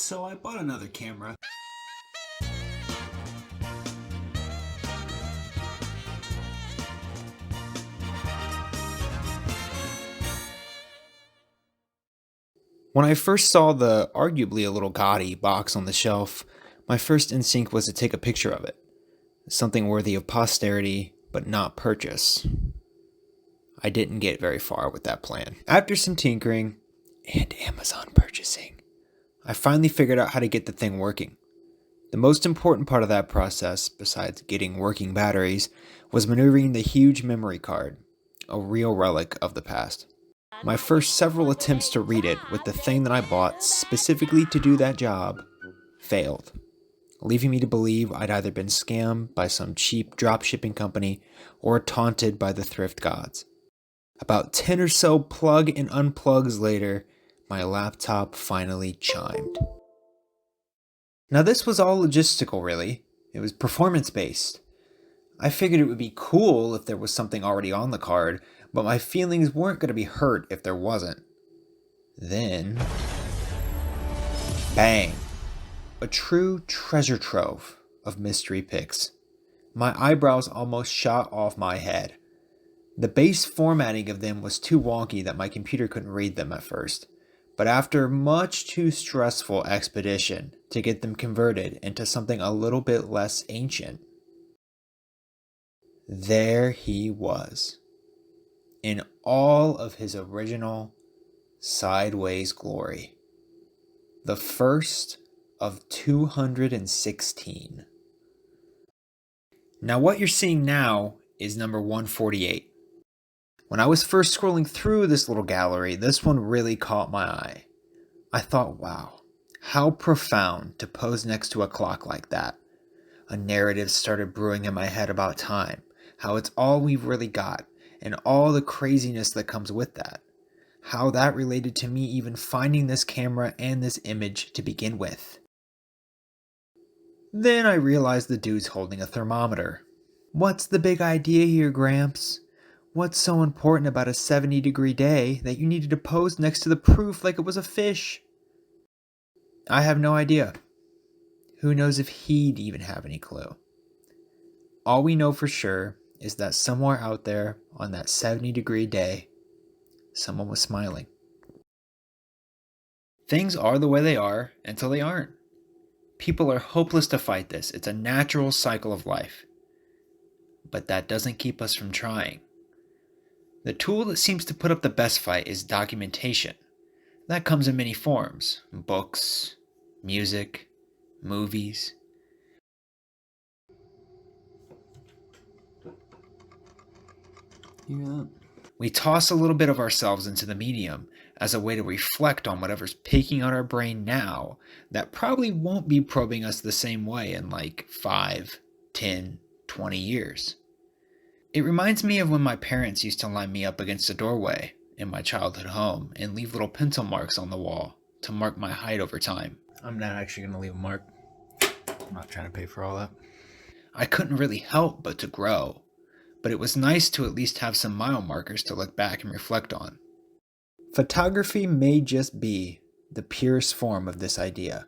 so I bought another camera. When I first saw the arguably a little gaudy box on the shelf, my first instinct was to take a picture of it. Something worthy of posterity, but not purchase. I didn't get very far with that plan. After some tinkering and Amazon purchasing, I finally figured out how to get the thing working. The most important part of that process, besides getting working batteries, was maneuvering the huge memory card, a real relic of the past. My first several attempts to read it with the thing that I bought specifically to do that job failed, leaving me to believe I'd either been scammed by some cheap dropshipping company or taunted by the thrift gods. About 10 or so plug and unplugs later, my laptop finally chimed. Now this was all logistical really. It was performance based. I figured it would be cool if there was something already on the card, but my feelings weren't going to be hurt if there wasn't. Then, bang! A true treasure trove of mystery pics. My eyebrows almost shot off my head. The base formatting of them was too wonky that my computer couldn't read them at first, but after much too stressful expedition to get them converted into something a little bit less ancient, there he was, in all of his original sideways glory. The first of 216. Now what you're seeing now is number 148. When I was first scrolling through this little gallery, this one really caught my eye. I thought, wow, how profound to pose next to a clock like that. A narrative started brewing in my head about time, how it's all we've really got, and all the craziness that comes with that. How that related to me even finding this camera and this image to begin with. Then I realized the dude's holding a thermometer. What's the big idea here, Gramps? What's so important about a 70-degree day that you needed to pose next to the proof like it was a fish? I have no idea. Who knows if he'd even have any clue? All we know for sure is that somewhere out there on that 70-degree day, someone was smiling. Things are the way they are until they aren't. People are hopeless to fight this. It's a natural cycle of life. But that doesn't keep us from trying. The tool that seems to put up the best fight is documentation. That comes in many forms: books, music, movies. Hear that? We toss a little bit of ourselves into the medium as a way to reflect on whatever's picking on our brain now that probably won't be probing us the same way in like 5, 10, 20 years. It reminds me of when my parents used to line me up against a doorway in my childhood home and leave little pencil marks on the wall to mark my height over time. I'm not actually going to leave a mark. I'm not trying to pay for all that. I couldn't really help but to grow, but it was nice to at least have some mile markers to look back and reflect on. Photography may just be the purest form of this idea.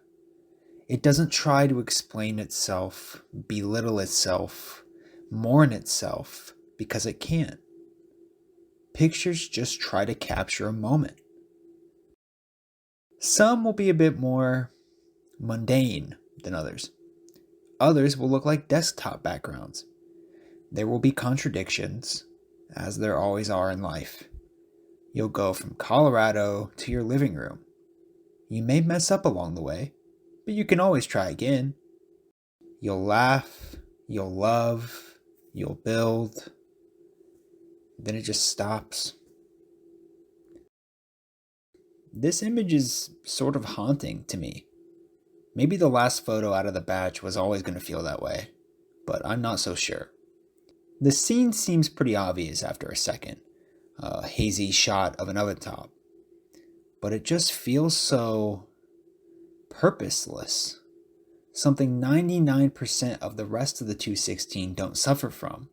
It doesn't try to explain itself, belittle itself, mourn itself, because it can't. Pictures just try to capture a moment. Some will be a bit more mundane than others. Others will look like desktop backgrounds. There will be contradictions, as there always are in life. You'll go from Colorado to your living room. You may mess up along the way, but you can always try again. You'll laugh, you'll love, you'll build. Then it just stops. This image is sort of haunting to me. Maybe the last photo out of the batch was always going to feel that way, but I'm not so sure. The scene seems pretty obvious after a second. A hazy shot of an oven top. But it just feels so purposeless. Something 99% of the rest of the 216 don't suffer from.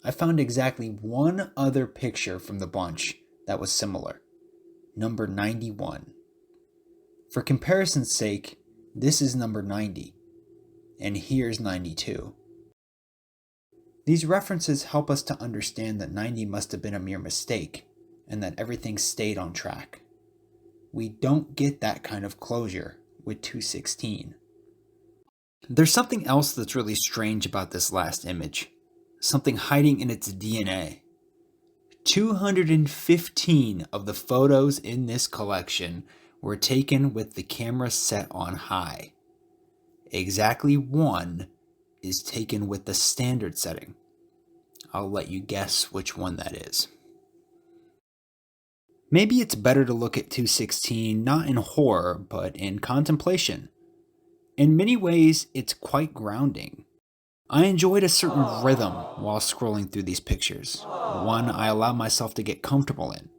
I found exactly one other picture from the bunch that was similar. Number 91. For comparison's sake, this is number 90, and here's 92. These references help us to understand that 90 must have been a mere mistake, and that everything stayed on track. We don't get that kind of closure with 216. There's something else that's really strange about this last image, something hiding in its DNA. 215 of the photos in this collection were taken with the camera set on high. Exactly 1 is taken with the standard setting. I'll let you guess which one that is. Maybe it's better to look at 216 not in horror, but in contemplation. In many ways, it's quite grounding. I enjoyed a certain rhythm while scrolling through these pictures, one I allowed myself to get comfortable in.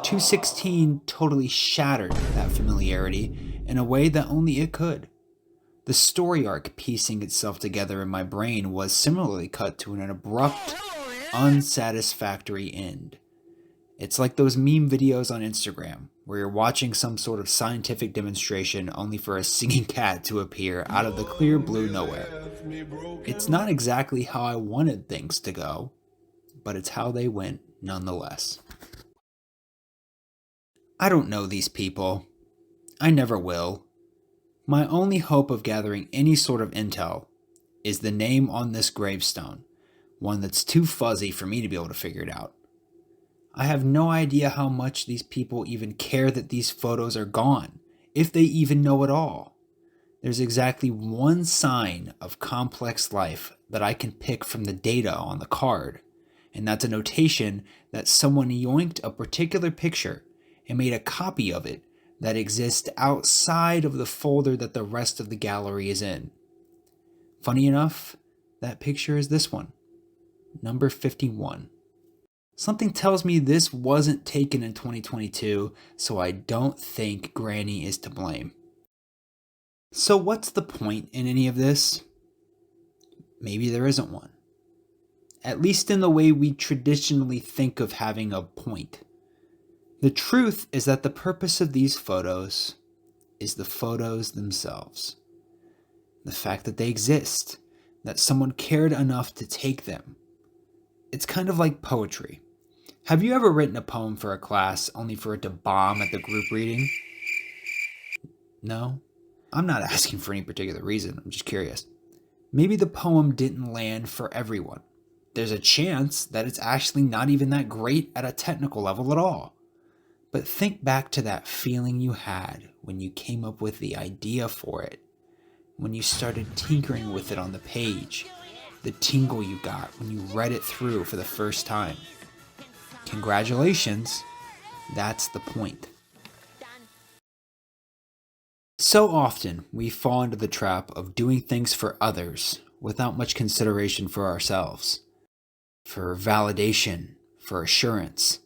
216 totally shattered that familiarity in a way that only it could. The story arc piecing itself together in my brain was similarly cut to an abrupt, unsatisfactory end. It's like those meme videos on Instagram, where you're watching some sort of scientific demonstration only for a singing cat to appear out of the clear blue nowhere. It's not exactly how I wanted things to go, but it's how they went nonetheless. I don't know these people. I never will. My only hope of gathering any sort of intel is the name on this gravestone, one that's too fuzzy for me to be able to figure it out. I have no idea how much these people even care that these photos are gone, if they even know at all. There's exactly 1 sign of complex life that I can pick from the data on the card, and that's a notation that someone yoinked a particular picture and made a copy of it that exists outside of the folder that the rest of the gallery is in. Funny enough, that picture is this one, number 51. Something tells me this wasn't taken in 2022, so I don't think Granny is to blame. So what's the point in any of this? Maybe there isn't one. At least in the way we traditionally think of having a point. The truth is that the purpose of these photos is the photos themselves. The fact that they exist, that someone cared enough to take them. It's kind of like poetry. Have you ever written a poem for a class only for it to bomb at the group reading? No? I'm not asking for any particular reason, I'm just curious. Maybe the poem didn't land for everyone. There's a chance that it's actually not even that great at a technical level at all. But think back to that feeling you had when you came up with the idea for it, when you started tinkering with it on the page, the tingle you got when you read it through for the first time. Congratulations, that's the point. So often, we fall into the trap of doing things for others without much consideration for ourselves, for validation, for assurance.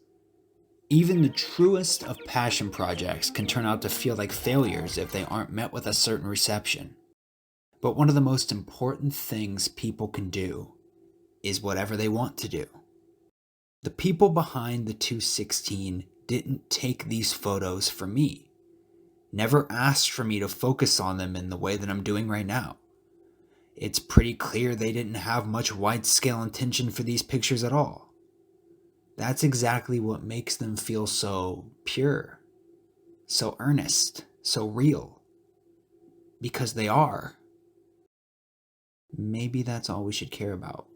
Even the truest of passion projects can turn out to feel like failures if they aren't met with a certain reception. But one of the most important things people can do is whatever they want to do. The people behind the 216 didn't take these photos for me. Never asked for me to focus on them in the way that I'm doing right now. It's pretty clear they didn't have much wide-scale intention for these pictures at all. That's exactly what makes them feel so pure, so earnest, so real. Because they are. Maybe that's all we should care about.